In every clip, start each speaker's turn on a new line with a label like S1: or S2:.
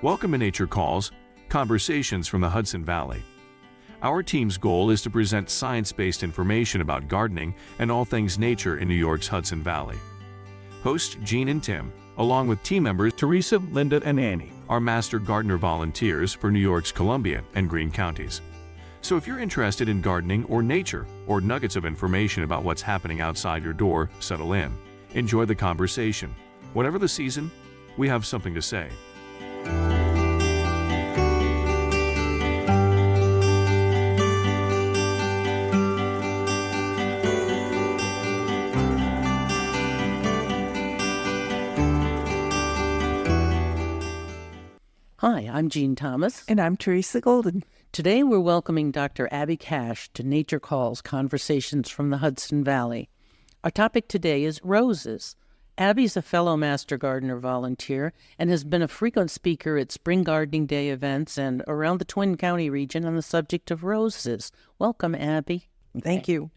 S1: Welcome to Nature Calls, Conversations from the Hudson Valley. Our team's goal is to present science-based information about gardening and all things nature in New York's Hudson Valley. Hosts Jean and Tim, along with team members
S2: Teresa, Linda, and Annie,
S1: are master gardener volunteers for New York's Columbia and Greene counties. So if you're interested in gardening or nature, or nuggets of information about what's happening outside your door, settle in. Enjoy the conversation. Whatever the season, we have something to say.
S3: Hi, I'm Jean Thomas.
S4: And I'm Teresa Golden.
S3: Today we're welcoming Dr. Abbey Cash to Nature Calls, Conversations from the Hudson Valley. Our topic today is roses. Abbey's a fellow Master Gardener volunteer and has been a frequent speaker at Spring Gardening Day events and around the Twin County region on the subject of roses. Welcome, Abbey.
S4: Thank you.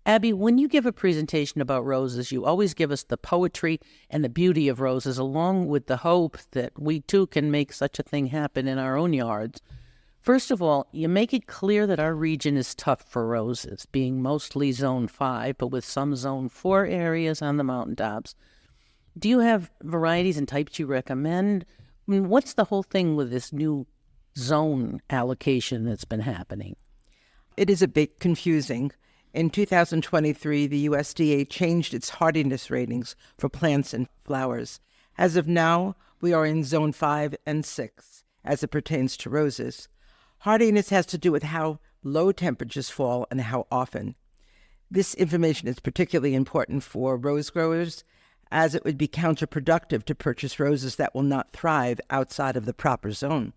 S3: Abbey, when you give a presentation about roses, you always give us the poetry and the beauty of roses, along with the hope that we too can make such a thing happen in our own yards. First of all, you make it clear that our region is tough for roses, being mostly Zone 5, but with some Zone 4 areas on the mountaintops. Do you have varieties and types you recommend? I mean, what's the whole thing with this new zone allocation that's been happening?
S4: It is a bit confusing. In 2023, the USDA changed its hardiness ratings for plants and flowers. As of now, we are in Zone 5 and 6 as it pertains to roses. Hardiness has to do with how low temperatures fall and how often. This information is particularly important for rose growers, as it would be counterproductive to purchase roses that will not thrive outside of the proper zone.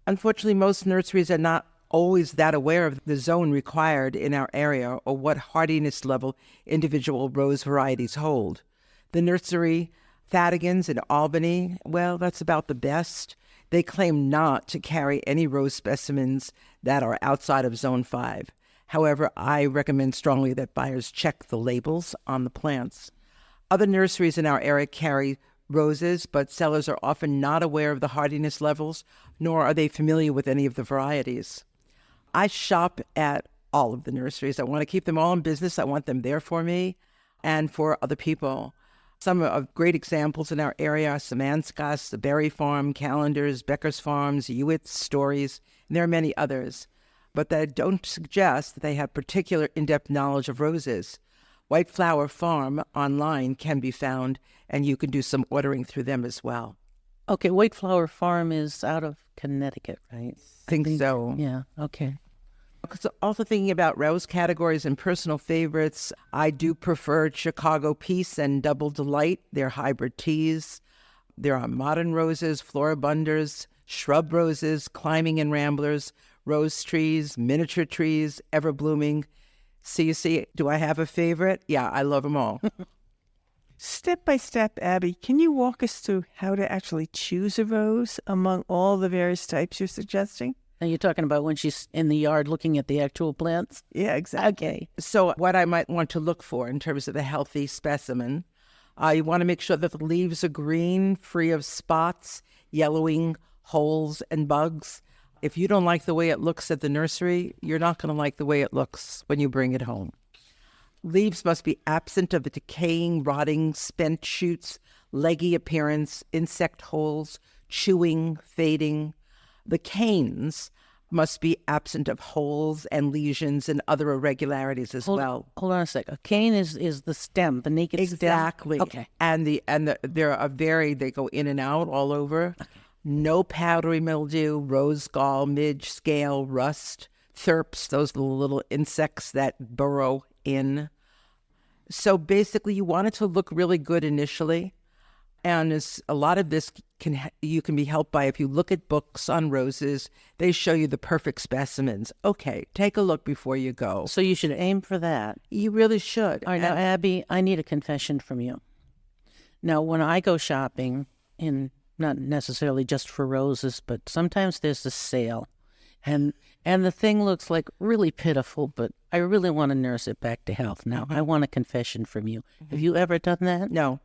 S4: Unfortunately, most nurseries are not always that aware of the zone required in our area or what hardiness level individual rose varieties hold. The nursery Fatigans in Albany, well, that's about the best. They claim not to carry any rose specimens that are outside of Zone 5. However, I recommend strongly that buyers check the labels on the plants. Other nurseries in our area carry roses, but sellers are often not aware of the hardiness levels, nor are they familiar with any of the varieties. I shop at all of the nurseries. I want to keep them all in business. I want them there for me and for other people. Some of great examples in our area are Samanskas, the Berry Farm, Calendars, Becker's Farms, Hewitt's, Stories, and there are many others. But that don't suggest that they have particular in-depth knowledge of roses. White Flower Farm online can be found, and you can do some ordering through them as well.
S3: Okay, White Flower Farm is out of Connecticut, right?
S4: I think so.
S3: Yeah, okay.
S4: Also thinking about rose categories and personal favorites, I do prefer Chicago Peace and Double Delight. They're hybrid teas. There are modern roses, floribundas, shrub roses, climbing and ramblers, rose trees, miniature trees, ever blooming. So you see, do I have a favorite? Yeah, I love them all.
S5: Step by step, Abby, can you walk us through how to actually choose a rose among all the various types you're suggesting?
S3: Are you talking about when she's in the yard looking at the actual plants?
S5: Yeah, exactly.
S3: Okay.
S4: So what I might want to look for in terms of a healthy specimen, you want to make sure that the leaves are green, free of spots, yellowing, holes, and bugs. If you don't like the way it looks at the nursery, you're not going to like the way it looks when you bring it home. Leaves must be absent of a decaying, rotting, spent shoots, leggy appearance, insect holes, chewing, fading. The canes must be absent of holes and lesions and other irregularities as well.
S3: Hold on a sec. A cane is the stem, the naked stem?
S4: Exactly.
S3: Okay.
S4: There are they go in and out all over. Okay. No powdery mildew, rose gall, midge, scale, rust, thrips. Those are the little insects that burrow in. So basically, you want it to look really good initially. And a lot of this you can be helped by if you look at books on roses, they show you the perfect specimens. Okay, take a look before you go.
S3: So you should aim for that.
S4: You really should.
S3: All right, now, Abby, I need a confession from you. Now, when I go shopping, not necessarily just for roses, but sometimes there's a sale. And the thing looks like really pitiful, but I really want to nurse it back to health. Now, I want a confession from you. Have you ever done that?
S4: No.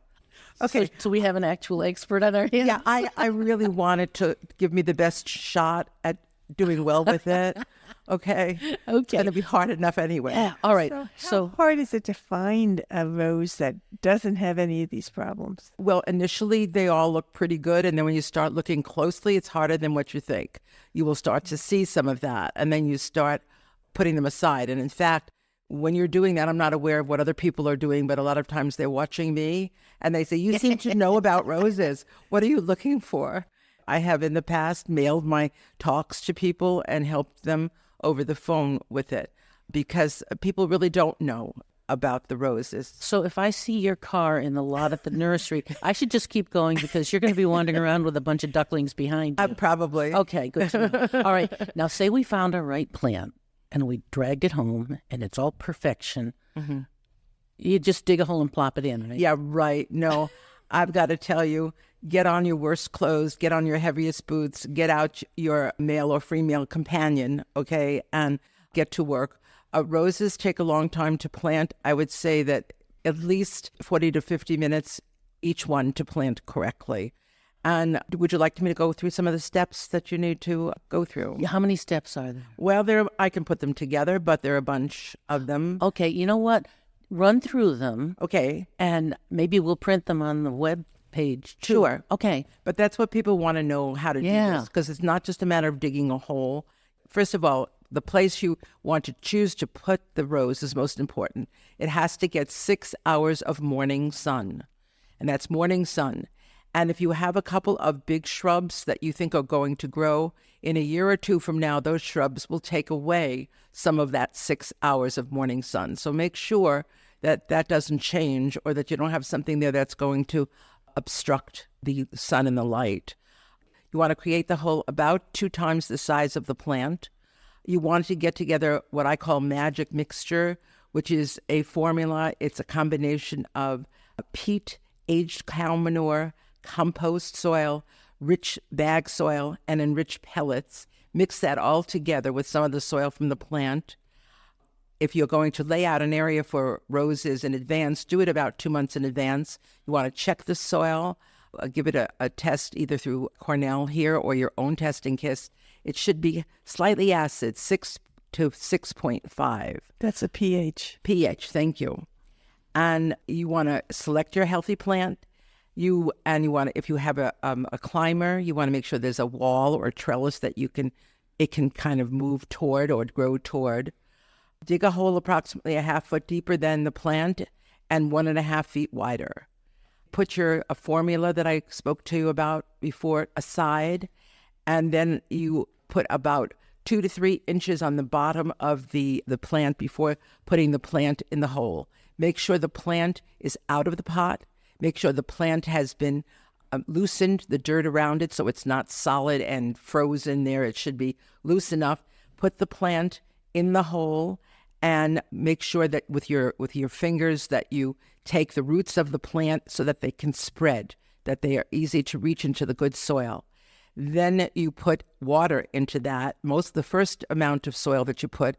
S4: Okay.
S3: So we have an actual expert on our hands.
S4: Yeah, I really wanted to give me the best shot at doing well with it. Okay. It's
S3: Okay.
S4: going to be hard enough anyway.
S3: Yeah. All right.
S5: How hard is it to find a rose that doesn't have any of these problems?
S4: Well, initially they all look pretty good. And then when you start looking closely, it's harder than what you think. You will start to see some of that. And then you start putting them aside. And in fact, when you're doing that, I'm not aware of what other people are doing, but a lot of times they're watching me and they say, you seem to know about roses. What are you looking for? I have in the past mailed my talks to people and helped them over the phone with it because people really don't know about the roses.
S3: So if I see your car in the lot at the nursery, I should just keep going because you're going to be wandering around with a bunch of ducklings behind you.
S4: Probably.
S3: Okay, good to know. All right. Now, say we found our right plant and we dragged it home and it's all perfection.
S4: Mm-hmm.
S3: You just dig a hole and plop it in, right?
S4: Yeah, right. No, I've got to tell you, get on your worst clothes, get on your heaviest boots, get out your male or female companion, okay, and get to work. Roses take a long time to plant. I would say that at least 40 to 50 minutes each one to plant correctly. And would you like me to go through some of the steps that you need to go through?
S3: How many steps are there?
S4: Well, I can put them together, but there are a bunch of them.
S3: Okay, you know what? Run through them.
S4: Okay.
S3: And maybe we'll print them on the web page too.
S4: Sure.
S3: Okay.
S4: But that's what people want to know how to do
S3: Yeah.
S4: this, because it's not just a matter of digging a hole. First of all, the place you want to choose to put the rose is most important. It has to get 6 hours of morning sun, and that's morning sun. And if you have a couple of big shrubs that you think are going to grow, in a year or two from now, those shrubs will take away some of that 6 hours of morning sun. So make sure that that doesn't change, or that you don't have something there that's going to obstruct the sun and the light. You want to create the hole about 2 times the size of the plant. You want to get together what I call magic mixture, which is a formula. It's a combination of peat, aged cow manure, compost soil, rich bag soil, and enriched pellets. Mix that all together with some of the soil from the plant. If you're going to lay out an area for roses in advance, do it about 2 months in advance. You want to check the soil, give it a test either through Cornell here or your own testing kit. It should be slightly acid, 6 to 6.5.
S5: That's a pH.
S4: pH, thank you. And you want to select your healthy plant. You want to, if you have a climber, you want to make sure there's a wall or a trellis that it can kind of move toward or grow toward. Dig a hole approximately a half foot deeper than the plant and 1.5 feet wider. Put a formula that I spoke to you about before aside, and then you put about 2 to 3 inches on the bottom of the plant before putting the plant in the hole. Make sure the plant is out of the pot. Make sure the plant has been loosened, the dirt around it, so it's not solid and frozen there. It should be loose enough. Put the plant in the hole and make sure that with your fingers that you take the roots of the plant so that they can spread, that they are easy to reach into the good soil. Then you put water into that. The first amount of soil that you put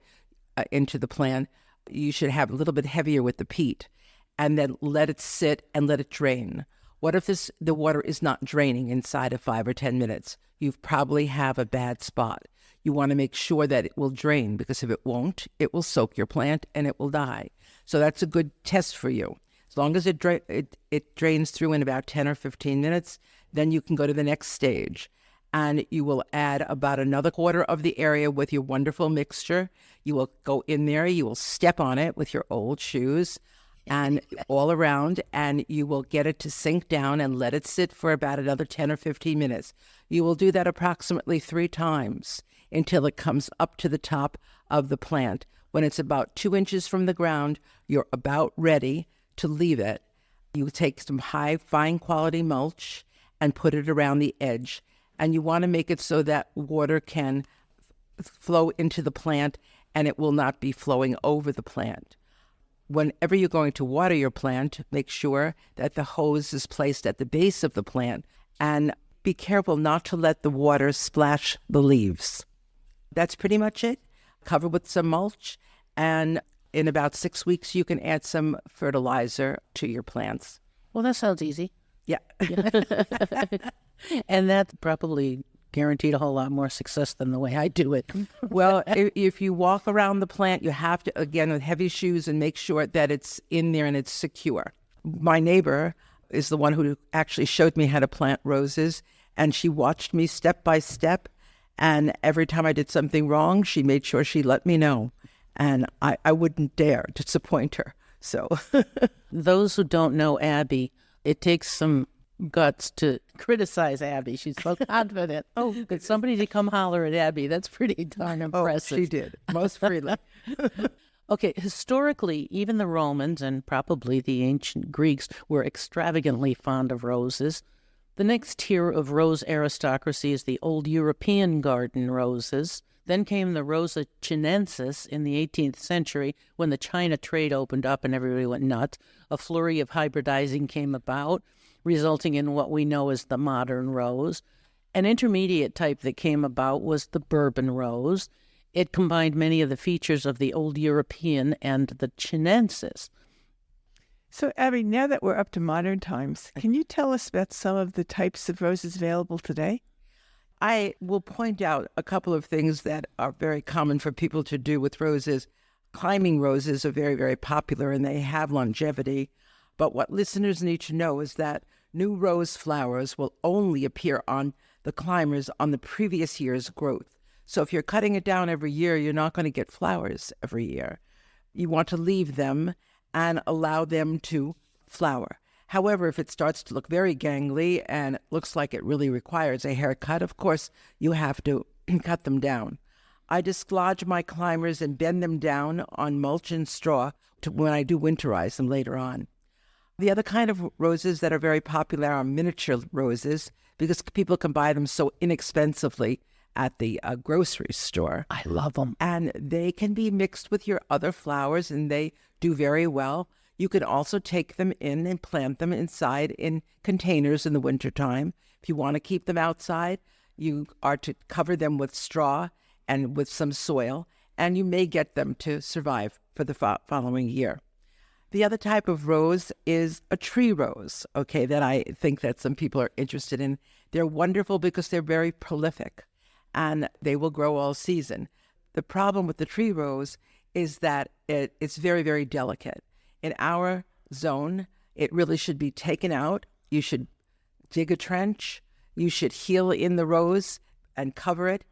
S4: into the plant, you should have a little bit heavier with the peat, and then let it sit and let it drain. What if the water is not draining inside of 5 or 10 minutes? You probably have a bad spot. You want to make sure that it will drain, because if it won't, it will soak your plant and it will die. So that's a good test for you. As long as it drains through in about 10 or 15 minutes, then you can go to the next stage. And you will add about another quarter of the area with your wonderful mixture. You will go in there, you will step on it with your old shoes and all around, and you will get it to sink down and let it sit for about another 10 or 15 minutes. You will do that approximately 3 times until it comes up to the top of the plant. When it's about 2 inches from the ground, you're about ready to leave it. You take some high, fine quality mulch and put it around the edge. And you want to make it so that water can flow into the plant and it will not be flowing over the plant. Whenever you're going to water your plant, make sure that the hose is placed at the base of the plant, and be careful not to let the water splash the leaves. That's pretty much it. Cover with some mulch, and in about 6 weeks, you can add some fertilizer to your plants.
S3: Well, that sounds easy.
S4: Yeah.
S3: And that's probably guaranteed a whole lot more success than the way I do it.
S4: Well, if you walk around the plant, you have to, again, with heavy shoes and make sure that it's in there and it's secure. My neighbor is the one who actually showed me how to plant roses, and she watched me step by step. And every time I did something wrong, she made sure she let me know. And I wouldn't dare disappoint her. So
S3: Those who don't know Abby, it takes some guts to criticize Abby. She's so confident. That somebody to come holler at Abby, that's pretty darn impressive.
S4: she did, most freely.
S3: Okay, historically, even the Romans and probably the ancient Greeks were extravagantly fond of roses. The next tier of rose aristocracy is the old European garden roses. Then came the Rosa chinensis in the 18th century when the China trade opened up and everybody went nuts. A flurry of hybridizing came about, resulting in what we know as the modern rose. An intermediate type that came about was the Bourbon rose. It combined many of the features of the old European and the chinensis.
S5: So, Abby, now that we're up to modern times, can you tell us about some of the types of roses available today?
S4: I will point out a couple of things that are very common for people to do with roses. Climbing roses are very, very popular and they have longevity. But what listeners need to know is that new rose flowers will only appear on the climbers on the previous year's growth. So if you're cutting it down every year, you're not going to get flowers every year. You want to leave them and allow them to flower. However, if it starts to look very gangly and it looks like it really requires a haircut, of course, you have to cut them down. I dislodge my climbers and bend them down on mulch and straw when I do winterize them later on. The other kind of roses that are very popular are miniature roses because people can buy them so inexpensively at the grocery store.
S3: I love them.
S4: And they can be mixed with your other flowers and they do very well. You can also take them in and plant them inside in containers in the wintertime. If you want to keep them outside, you are to cover them with straw and with some soil, and you may get them to survive for the following year. The other type of rose is a tree rose, okay, that I think that some people are interested in. They're wonderful because they're very prolific, and they will grow all season. The problem with the tree rose is that it's very, very delicate. In our zone, it really should be taken out. You should dig a trench. You should heel in the rose and cover it.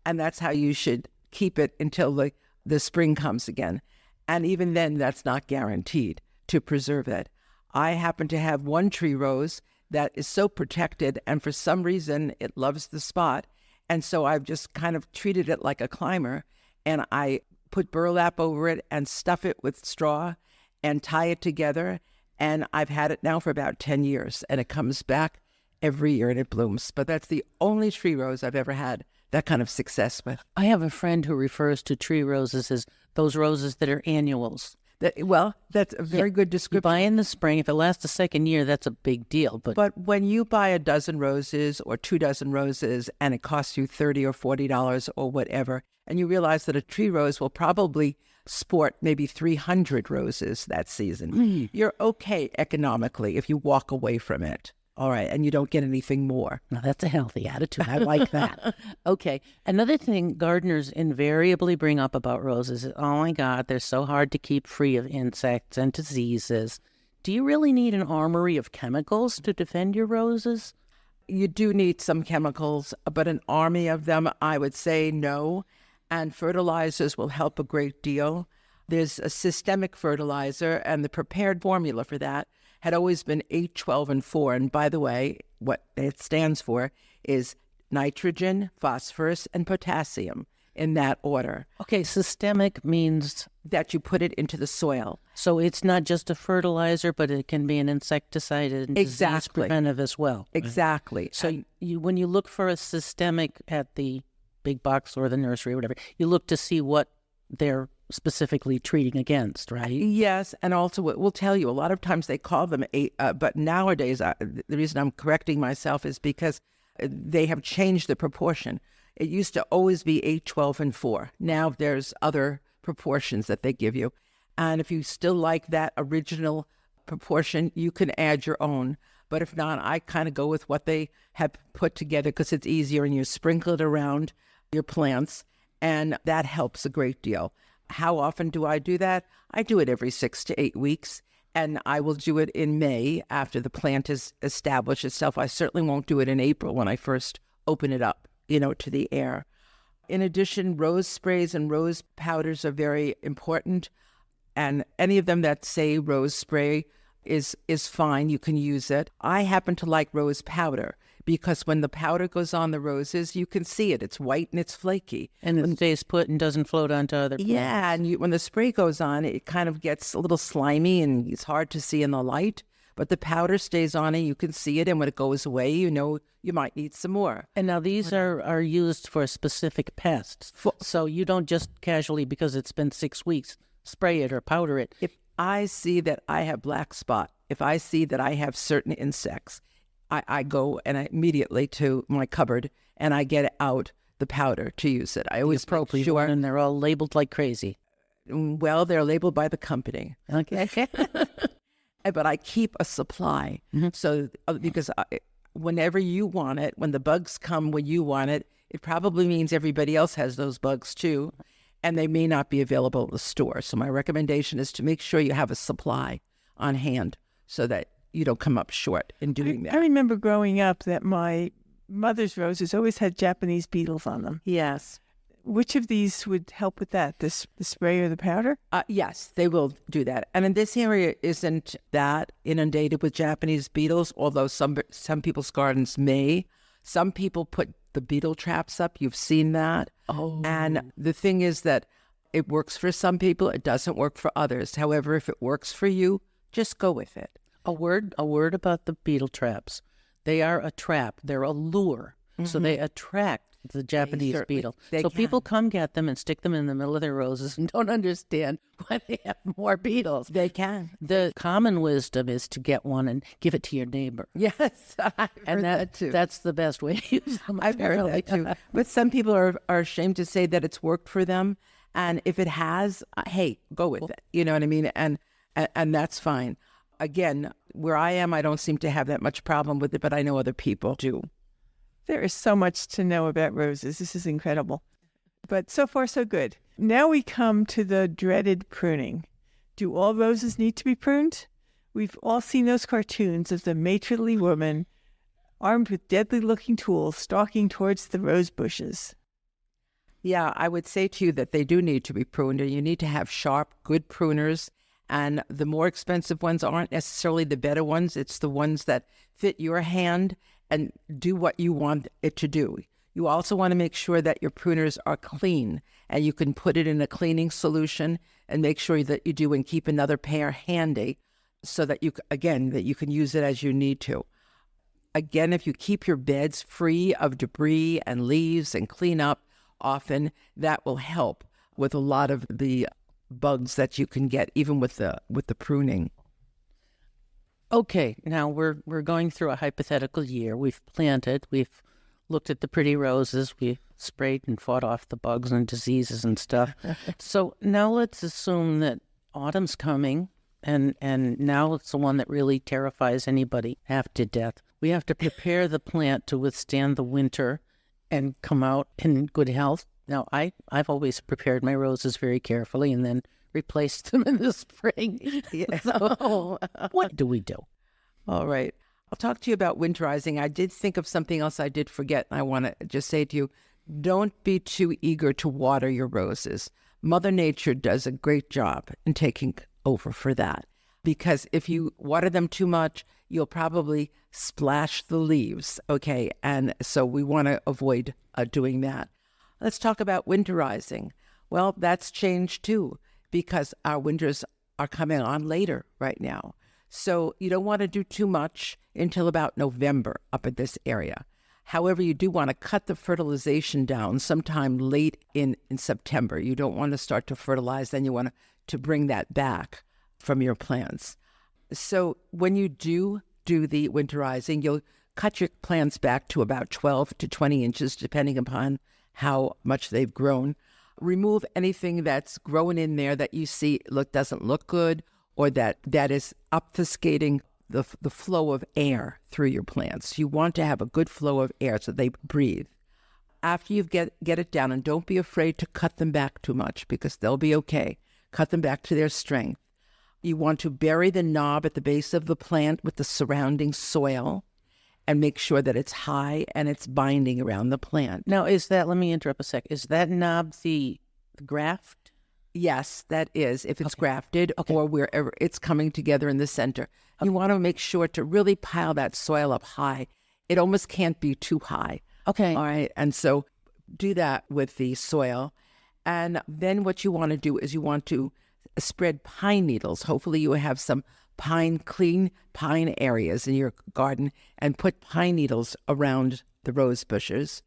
S4: And that's how you should keep it until the spring comes again. And even then, that's not guaranteed to preserve it. I happen to have one tree rose that is so protected, and for some reason, it loves the spot. And so I've just kind of treated it like a climber, and I put burlap over it and stuff it with straw and tie it together, and I've had it now for about 10 years, and it comes back every year and it blooms. But that's the only tree rose I've ever had that kind of success with.
S3: I have a friend who refers to tree roses as those roses that are annuals.
S4: That's a very good
S3: You
S4: description.
S3: buy in the spring. If it lasts a second year, that's a big deal.
S4: But when you buy a dozen roses or 2 dozen roses and it costs you $30 or $40 or whatever, and you realize that a tree rose will probably sport maybe 300 roses that season, you're okay economically if you walk away from it. All right, and you don't get anything more.
S3: Now, that's a healthy attitude. I like that. Okay. Another thing gardeners invariably bring up about roses is, oh my God, they're so hard to keep free of insects and diseases. Do you really need an armory of chemicals to defend your roses?
S4: You do need some chemicals, but an army of them, I would say no. And fertilizers will help a great deal. There's a systemic fertilizer, and the prepared formula for that had always been 8, 12, and 4. And by the way, what it stands for is nitrogen, phosphorus, and potassium in that order.
S3: Okay, systemic means
S4: that you put it into the soil.
S3: So it's not just a fertilizer, but it can be an insecticide and disease preventive as well.
S4: Exactly.
S3: So when you look for a systemic at the big box or the nursery or whatever, you look to see what they're specifically treating against, right?
S4: Yes, and also it will tell you, a lot of times they call them but nowadays, the reason I'm correcting myself is because they have changed the proportion. It used to always be 8, 12, and 4. Now there's other proportions that they give you. And if you still like that original proportion, you can add your own. But if not, I kind of go with what they have put together because it's easier and you sprinkle it around your plants, and that helps a great deal. How often do I do that? I do it every 6 to 8 weeks, and I will do it in May after the plant has established itself. I certainly won't do it in April when I first open it up, to the air. In addition, rose sprays and rose powders are very important, and any of them that say rose spray is fine. You can use it. I happen to like rose powder because when the powder goes on the roses, you can see it. It's white and it's flaky.
S3: And it stays put and doesn't float onto other plants.
S4: Yeah, and when the spray goes on, it kind of gets a little slimy and it's hard to see in the light. But the powder stays on and you can see it. And when it goes away, you might need some more.
S3: And now these are used for specific pests. So you don't just casually, because it's been 6 weeks, spray it or powder it.
S4: If I see that I have black spot, if I see that I have certain insects, I go and immediately to my cupboard and I get out the powder to use it. I always make sure.
S3: And they're all labeled like crazy.
S4: Well, they're labeled by the company.
S3: Okay.
S4: But I keep a supply. So because whenever you want it, when the bugs come when you want it, it probably means everybody else has those bugs too, and they may not be available at the store. So my recommendation is to make sure you have a supply on hand so that you don't come up short in doing that.
S5: I remember growing up that my mother's roses always had Japanese beetles on them.
S4: Yes.
S5: Which of these would help with that? The spray or the powder?
S4: Yes, they will do that. And in this area isn't that inundated with Japanese beetles, although some people's gardens may. Some people put the beetle traps up. You've seen that.
S3: Oh.
S4: And the thing is that it works for some people. It doesn't work for others. However, if it works for you, just go with it.
S3: A word about the beetle traps. They are a trap. They're a lure. So they attract the Japanese beetle. So people come get them and stick them in the middle of their roses and don't understand why they have more beetles.
S4: They can.
S3: The common wisdom is to get one and give it to your neighbor.
S4: Yes, I've heard that too.
S3: That's the best way to use them.
S4: I've heard that too. But some people are ashamed to say that it's worked for them. And if it has, hey, go with it. You know what I mean? And that's fine. Again, where I am, I don't seem to have that much problem with it, but I know other people do.
S5: There is so much to know about roses. This is incredible. But so far, so good. Now we come to the dreaded pruning. Do all roses need to be pruned? We've all seen those cartoons of the matronly woman armed with deadly-looking tools stalking towards the rose bushes.
S4: Yeah, I would say to you that they do need to be pruned, and you need to have sharp, good pruners. And the more expensive ones aren't necessarily the better ones. It's the ones that fit your hand and do what you want it to do. You also want to make sure that your pruners are clean, and you can put it in a cleaning solution and make sure that you do and keep another pair handy so that you can use it as you need to. Again, if you keep your beds free of debris and leaves and clean up often, that will help with a lot of the bugs that you can get even with the pruning.
S3: Okay, now we're going through a hypothetical year. We've planted, we've looked at the pretty roses, we've sprayed and fought off the bugs and diseases and stuff. So now let's assume that autumn's coming, and now it's the one that really terrifies anybody half to death. We have to prepare the plant to withstand the winter and come out in good health. Now, I've always prepared my roses very carefully and then replaced them in the spring.
S4: Yes.
S3: So, what do we do?
S4: All right. I'll talk to you about winterizing. I did think of something else I did forget. And I want to just say to you, don't be too eager to water your roses. Mother Nature does a great job in taking over for that. Because if you water them too much, you'll probably splash the leaves. Okay. And so we want to avoid doing that. Let's talk about winterizing. Well, that's changed too, because our winters are coming on later right now. So you don't want to do too much until about November up in this area. However, you do want to cut the fertilization down sometime late in September. You don't want to start to fertilize, then you want to bring that back from your plants. So when you do the winterizing, you'll cut your plants back to about 12 to 20 inches, depending upon how much they've grown. Remove anything that's grown in there that you see doesn't look good, or that is obfuscating the flow of air through your plants. You want to have a good flow of air so they breathe. After you get it down, and don't be afraid to cut them back too much because they'll be okay. Cut them back to their strength. You want to bury the knob at the base of the plant with the surrounding soil and make sure that it's high and it's binding around the plant.
S3: Now, let me interrupt a sec. Is that knob the graft?
S4: Yes, that is, if it's
S3: Okay.
S4: grafted or wherever it's coming together in the center. You want to make sure to really pile that soil up high. It almost can't be too high.
S3: Okay.
S4: All right. And so do that with the soil. And then what you want to do is you want to spread pine needles. Hopefully you have some clean pine areas in your garden, and put pine needles around the rose bushes.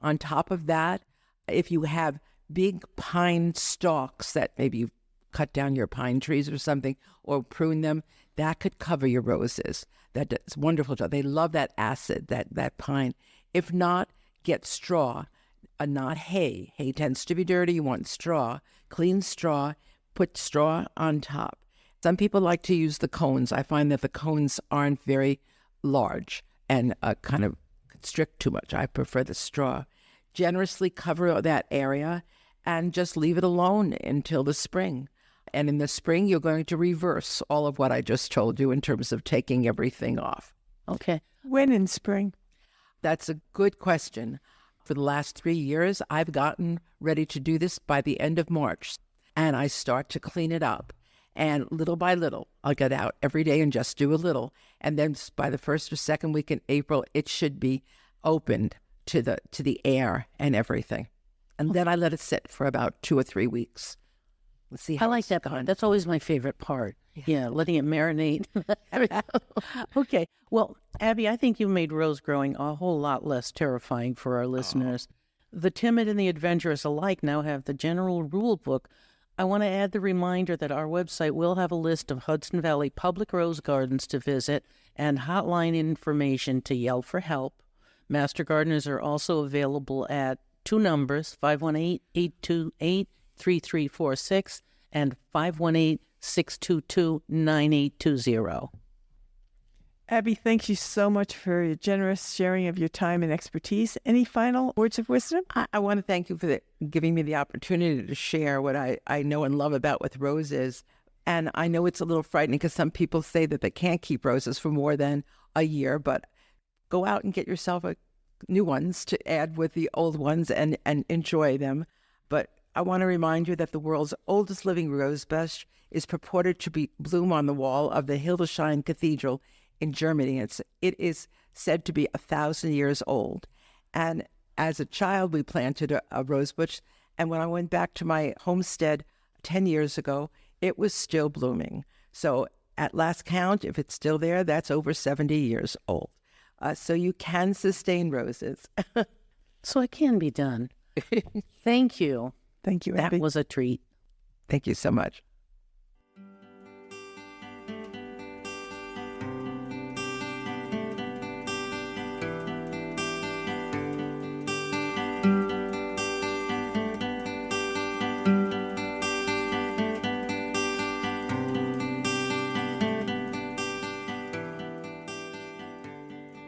S4: On top of that, if you have big pine stalks that maybe you cut down your pine trees or something, or prune them, that could cover your roses. That's wonderful. They love that acid, that pine. If not, get straw, not hay. Hay tends to be dirty. You want straw, clean straw, put straw on top. Some people like to use the cones. I find that the cones aren't very large and kind of constrict too much. I prefer the straw. Generously cover that area and just leave it alone until the spring. And in the spring, you're going to reverse all of what I just told you in terms of taking everything off.
S3: Okay.
S5: When in spring?
S4: That's a good question. For the last 3 years, I've gotten ready to do this by the end of March. And I start to clean it up. And little by little, I'll get out every day and just do a little. And then by the first or second week in April, it should be opened to the air and everything. And then I let it sit for about 2 or 3 weeks. Let's see how
S3: I like
S4: it's
S3: that
S4: gone.
S3: part. That's always my favorite part. Yeah, letting it marinate. Okay. Well, Abby, I think you made rose growing a whole lot less terrifying for our listeners. The timid and the adventurous alike now have the general rule book. I want to add the reminder that our website will have a list of Hudson Valley public rose gardens to visit and hotline information to yell for help. Master gardeners are also available at 2 numbers, 518-828-3346 and 518-622-9820.
S5: Abby, thank you so much for your generous sharing of your time and expertise. Any final words of wisdom?
S4: I want to thank you for giving me the opportunity to share what I know and love about with roses. And I know it's a little frightening because some people say that they can't keep roses for more than a year, but go out and get yourself new ones to add with the old ones and enjoy them. But I want to remind you that the world's oldest living rose bush is purported to bloom on the wall of the Hildesheim Cathedral in Germany. It is said to be 1,000 years old. And as a child, we planted a rose bush. And when I went back to my homestead 10 years ago, it was still blooming. So at last count, if it's still there, that's over 70 years old. So you can sustain roses.
S3: So it can be done. Thank you.
S5: Thank you, Abby.
S3: That was a treat.
S4: Thank you so much.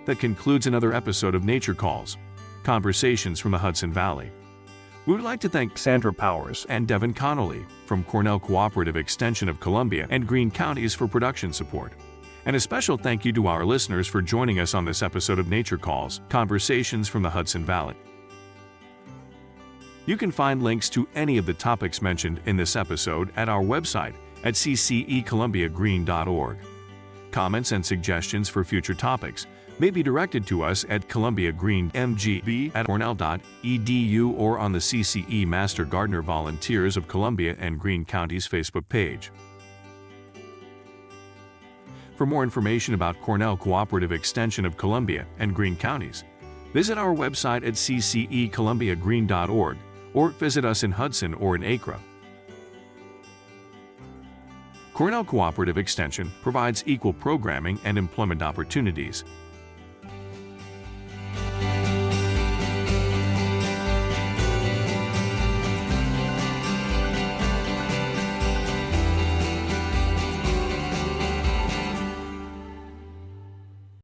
S1: That concludes another episode of Nature Calls, Conversations from the Hudson Valley. We would like to thank
S2: Sandra Powers.
S1: and Devin Connolly from Cornell Cooperative Extension of Columbia and Greene Counties for production support. And a special thank you to our listeners for joining us on this episode of Nature Calls, Conversations from the Hudson Valley. You can find links to any of the topics mentioned in this episode at our website at ccecolumbiagreen.org. Comments and suggestions for future topics may be directed to us at columbiagreenmgb@cornell.edu or on the CCE Master Gardener Volunteers of Columbia and Greene Counties Facebook page. For more information about Cornell Cooperative Extension of Columbia and Greene Counties, visit our website at ccecolumbiagreen.org or visit us in Hudson or in Acre. Cornell Cooperative Extension provides equal programming and employment opportunities.